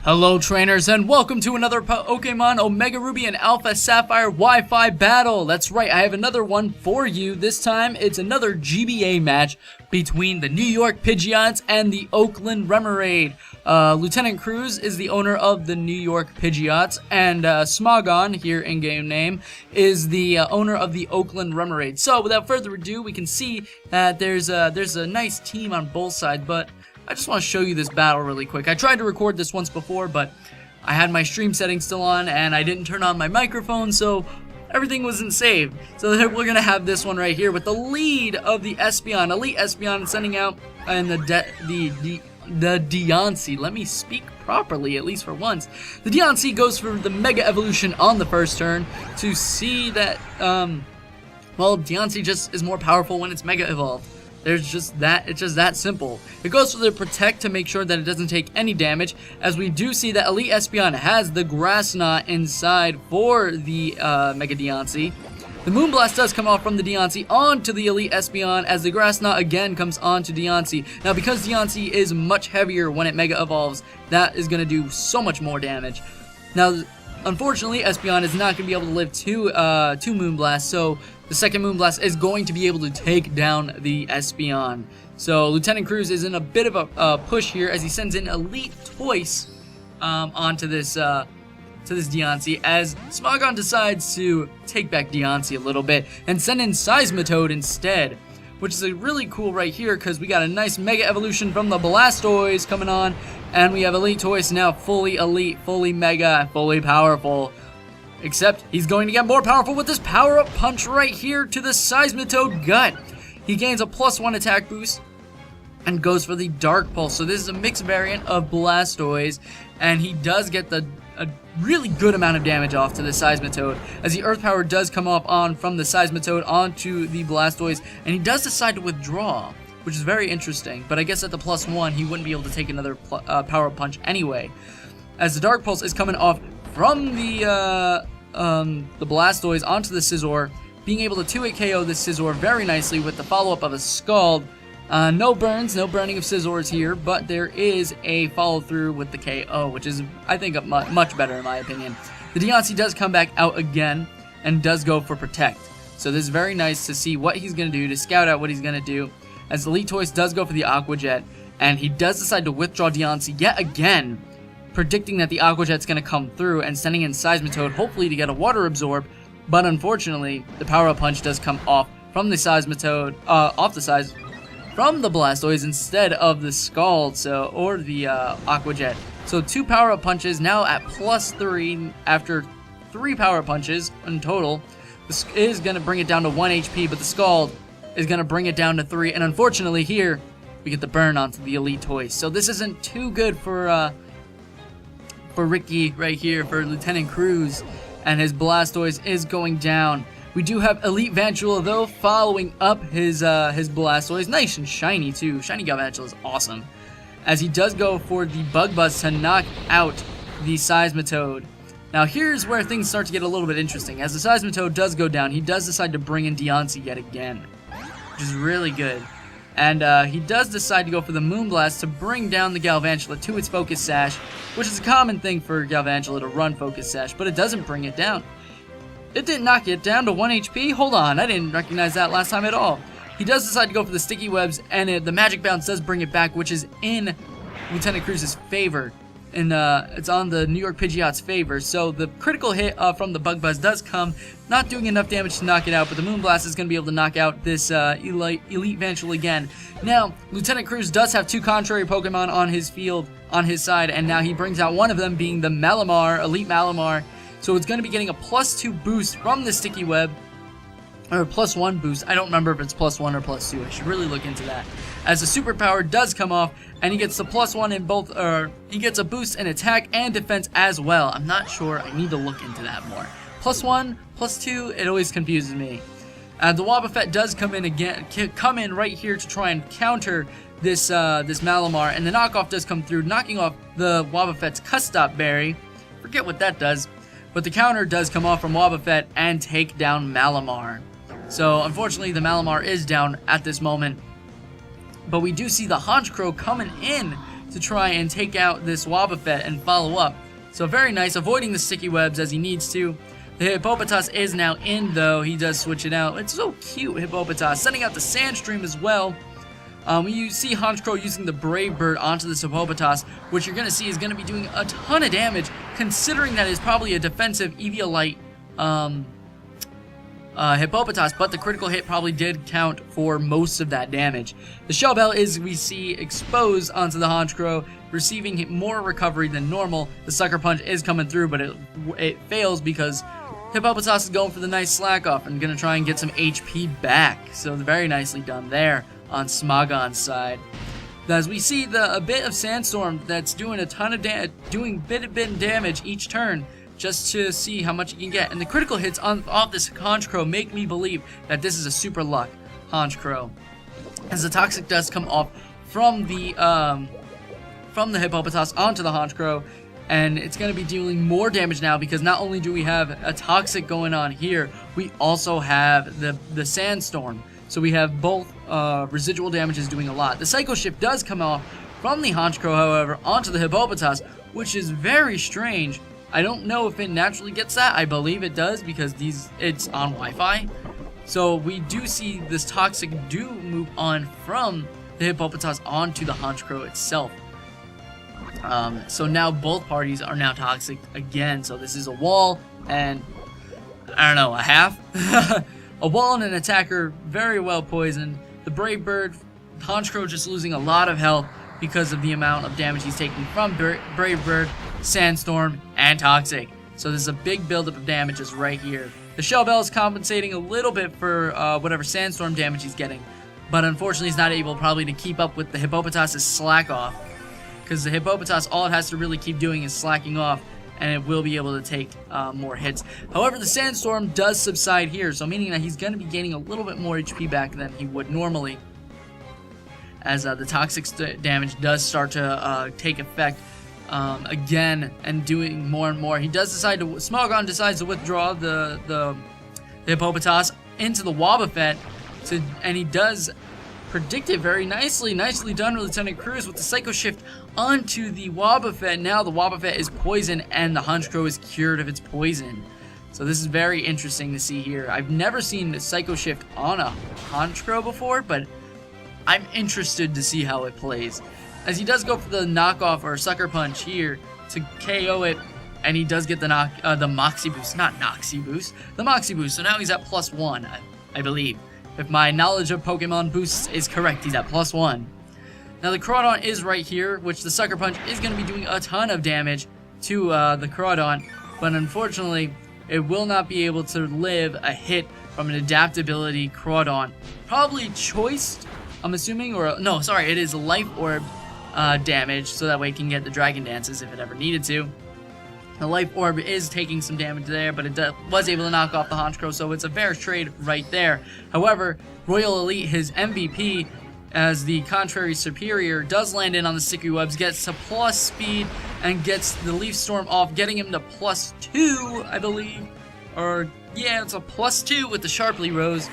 Hello trainers, and welcome to another Pokemon Omega Ruby and Alpha Sapphire Wi-Fi battle. That's right, I have another one for you. This time it's another GBA match between the New York Pidgeots and the Oakland Remoraids. Lieutenant Cruz is the owner of the New York Pidgeots, and Smogon, here in-game name, is the owner of the Oakland Remoraids. So without further ado, we can see that there's a nice team on both sides, but I just want to show you this battle really quick. I tried to record this once before, but I had my stream settings still on, and I didn't turn on my microphone, so everything wasn't saved. So we're going to have this one right here with the lead of the Espeon, Elite Espeon, sending out and the Deontay. Let me speak properly, at least for once. The Deontay goes for the Mega Evolution on the first turn to see that, well, Deontay just is more powerful when it's Mega Evolved. It's just that simple. It goes for the Protect to make sure that it doesn't take any damage, as we do see that Elite Espeon has the Grass Knot inside for the Mega Deontay. The Moonblast does come off from the Deontay onto the Elite Espeon, as the Grass Knot again comes onto Deontay. Now, because Deontay is much heavier when it Mega Evolves, that is going to do so much more damage. Now, unfortunately, Espeon is not going to be able to live two Moonblasts, so the second Moonblast is going to be able to take down the Espeon. So Lieutenant Cruz is in a bit of a push here, as he sends in Elite Toys onto this Deontay, as Smogon decides to take back Deontay a little bit and send in Seismitoad instead, which is really cool right here, because we got a nice Mega Evolution from the Blastoise coming on, and we have Elite Toys now fully elite, fully mega, fully powerful. Except he's going to get more powerful with this power-up punch right here to the Seismitoad gut. He gains a +1 attack boost and goes for the Dark Pulse. So this is a mixed variant of Blastoise, and he does get a really good amount of damage off to the Seismitoad, as the Earth Power does come up from the Seismitoad onto the Blastoise, and he does decide to withdraw, which is very interesting. But I guess at the +1, he wouldn't be able to take another power-up punch anyway, as the Dark Pulse is coming off from the Blastoise onto the Scizor, being able to 2-hit KO the Scizor very nicely with the follow-up of a Scald. No burns, no burning of Scizors here, but there is a follow-through with the KO, which is, I think, much better in my opinion. The Deontay does come back out again and does go for Protect. So this is very nice to see what he's going to do, to scout out what he's going to do, as Elite Toys does go for the Aqua Jet, and he does decide to withdraw Deontay yet again, predicting that the Aqua Jet's going to come through and sending in Seismitoad, hopefully to get a Water Absorb, but unfortunately, the Power-Up Punch does come off from the Seismitoad, from the Blastoise instead of the Scald, or the Aqua Jet. So 2 Power-Up Punches now at +3 after 3 Power Punches in total. This is going to bring it down to 1 HP, but the Scald is going to bring it down to 3, and unfortunately here, we get the burn onto the Elite Toys. So this isn't too good for Ricky right here, for Lieutenant Cruz, and his Blastoise is going down. We do have Elite Vantula though following up his Blastoise, nice and shiny too. Shiny Galvantula is awesome, as he does go for the Bug Buzz to knock out the Seismitoad. Now here's where things start to get a little bit interesting. As the Seismitoad does go down, he does decide to bring in Deontay yet again, which is really good. And he does decide to go for the Moonblast to bring down the Galvantula to its Focus Sash, which is a common thing for Galvantula to run Focus Sash, but it doesn't bring it down. It didn't knock it down to 1 HP? Hold on, I didn't recognize that last time at all. He does decide to go for the Sticky Webs, and the Magic Bounce does bring it back, which is in Lieutenant Cruz's favor. And it's on the New York Pidgeot's favor, so the critical hit from the Bug Buzz does come, not doing enough damage to knock it out, but the Moonblast is going to be able to knock out this Elite Vantula again. Now, Lieutenant Cruz does have 2 contrary Pokemon on his field, on his side, and now he brings out one of them being the Malamar, Elite Malamar, so it's going to be getting a +2 boost from the Sticky Web, or +1 boost. I don't remember if it's +1 or +2. I should really look into that. As the superpower does come off, and he gets the +1 in both, he gets a boost in attack and defense as well. I'm not sure. I need to look into that more. +1, +2, it always confuses me. The Wobbuffet does come in right here to try and counter this Malamar, and the knockoff does come through, knocking off the Wobbuffet's Custop Berry. Forget what that does, but the counter does come off from Wobbuffet and take down Malamar. So unfortunately, the Malamar is down at this moment. But we do see the Honchkrow coming in to to try and take out this Wobbuffet and follow up. So very nice, avoiding the sticky webs as he needs to. The Hippopotas is now in, though. He does switch it out. It's so cute, Hippopotas. Sending out the Sandstream as well. You see Honchkrow using the Brave Bird onto this Hippopotas, which you're going to see is going to be doing a ton of damage, considering that it's probably a defensive Eviolite Hippopotas, but the critical hit probably did count for most of that damage. The Shell Bell is, we see, exposed onto the Honchkrow, receiving more recovery than normal. The Sucker Punch is coming through, but it fails because Hippopotas is going for the nice slack off and going to try and get some HP back. So very nicely done there on Smogon's side. As we see a bit of Sandstorm that's doing a ton of doing bit of damage each turn, just to see how much you can get. And the critical hits off this Honchkrow make me believe that this is a super luck Honchkrow, as the Toxic does come off from the Hippopotas onto the Honchkrow, and it's going to be dealing more damage now because not only do we have a Toxic going on here, we also have the Sandstorm. So we have both residual damages doing a lot. The Psycho Shift does come off from the Honchkrow, however, onto the Hippopotas, which is very strange. I don't know if it naturally gets that. I believe it does because it's on Wi-Fi. So we do see this Toxic do move on from the Hippopotas onto the Honchkrow itself. So now both parties are now Toxic again. So this is a wall and, I don't know, a half? A wall and an attacker very well poisoned. The Brave Bird, Honchkrow just losing a lot of health because of the amount of damage he's taking from Brave Bird, Sandstorm, and Toxic. So there's a big buildup of damages right here. The Shell Bell is compensating a little bit for whatever Sandstorm damage he's getting, but unfortunately he's not able probably to keep up with the Hippopotas' slack off, because the Hippopotas, all it has to really keep doing is slacking off, and it will be able to take more hits. However, the Sandstorm does subside here, so meaning that he's going to be gaining a little bit more HP back than he would normally, as the Toxic damage does start to take effect again and doing more and more. He does decide to, Smogon decides to withdraw the Hippopotas into the Wobbuffet, and he does predict it very nicely. Nicely done, Lieutenant Cruz, with the Psycho Shift onto the Wobbuffet. Now the Wobbuffet is poisoned and the Honchkrow is cured of its poison. So this is very interesting to see here. I've never seen the Psycho Shift on a Honchkrow before, but I'm interested to see how it plays. As he does go for the knockoff or Sucker Punch here to KO it, and he does get the Moxie Boost, not Noxie Boost, the Moxie Boost. So now he's at +1, I believe. If my knowledge of Pokemon boosts is correct, he's at +1. Now the Crawdaunt is right here, which the Sucker Punch is going to be doing a ton of damage to the Crawdaunt, but unfortunately it will not be able to live a hit from an adaptability Crawdaunt. Probably choiced, I'm assuming, or no, sorry, it is Life Orb damage, so that way it can get the Dragon Dances if it ever needed to. The Life Orb is taking some damage there, but it was able to knock off the Honchkrow, so it's a fair trade right there. However, Royal Elite, his MVP, as the contrary superior, does land in on the Sticky Webs, gets to plus speed, and gets the Leaf Storm off, getting him to +2, I believe. Or, yeah, it's a +2 with the Sharply Rose.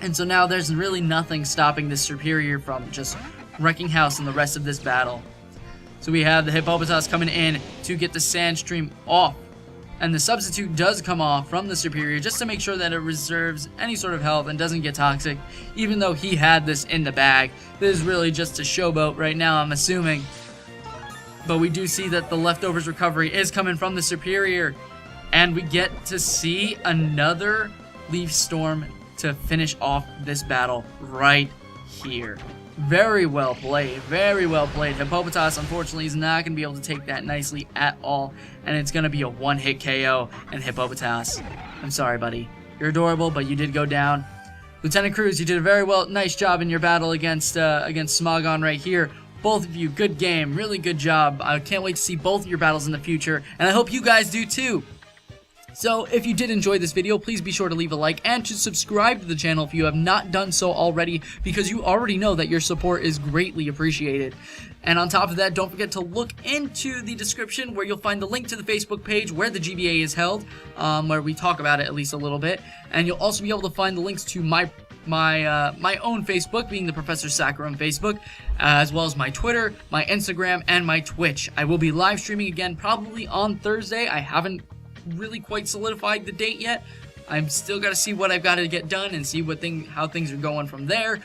And so now there's really nothing stopping this superior from just wrecking house in the rest of this battle. So we have the Hippopotas coming in to get the Sandstream off. And the Substitute does come off from the superior just to make sure that it reserves any sort of health and doesn't get toxic, even though he had this in the bag. This is really just a showboat right now, I'm assuming. But we do see that the leftovers recovery is coming from the superior. And we get to see another Leaf Storm to finish off this battle right here. Very well played, very well played. Hippopotas, unfortunately, is not going to be able to take that nicely at all, and it's going to be a one-hit KO, and Hippopotas, I'm sorry, buddy. You're adorable, but you did go down. Lieutenant Cruz, you did a very nice job in your battle against Smogon right here. Both of you, good game, really good job. I can't wait to see both of your battles in the future, and I hope you guys do too. So, if you did enjoy this video, please be sure to leave a like and to subscribe to the channel if you have not done so already, because you already know that your support is greatly appreciated. And on top of that, don't forget to look into the description where you'll find the link to the Facebook page where the GBA is held, where we talk about it at least a little bit. And you'll also be able to find the links to my my own Facebook, being the Professor Sakura Facebook, as well as my Twitter, my Instagram, and my Twitch. I will be live streaming again probably on Thursday. I haven't really quite solidified the date yet. I'm still got to see what I've got to get done and see how things are going from there.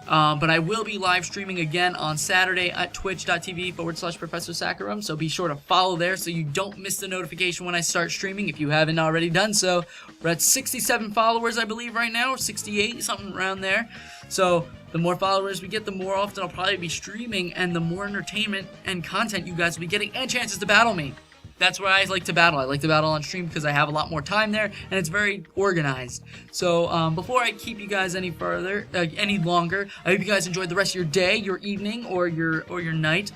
But I will be live streaming again on Saturday at twitch.tv/Professor Sakura. So be sure to follow there so you don't miss the notification when I start streaming if you haven't already done so. We're at 67 followers, I believe, right now, or 68, something around there. So the more followers we get, the more often I'll probably be streaming, and the more entertainment and content you guys will be getting, and chances to battle me. That's where I like to battle. I like to battle on stream because I have a lot more time there, and it's very organized. So before I keep you guys any longer, I hope you guys enjoyed the rest of your day, your evening, or your night,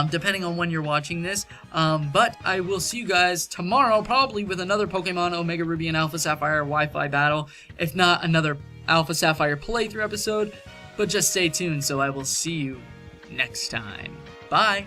depending on when you're watching this. But I will see you guys tomorrow, probably with another Pokemon Omega Ruby and Alpha Sapphire Wi-Fi battle, if not another Alpha Sapphire playthrough episode. But just stay tuned, so I will see you next time. Bye!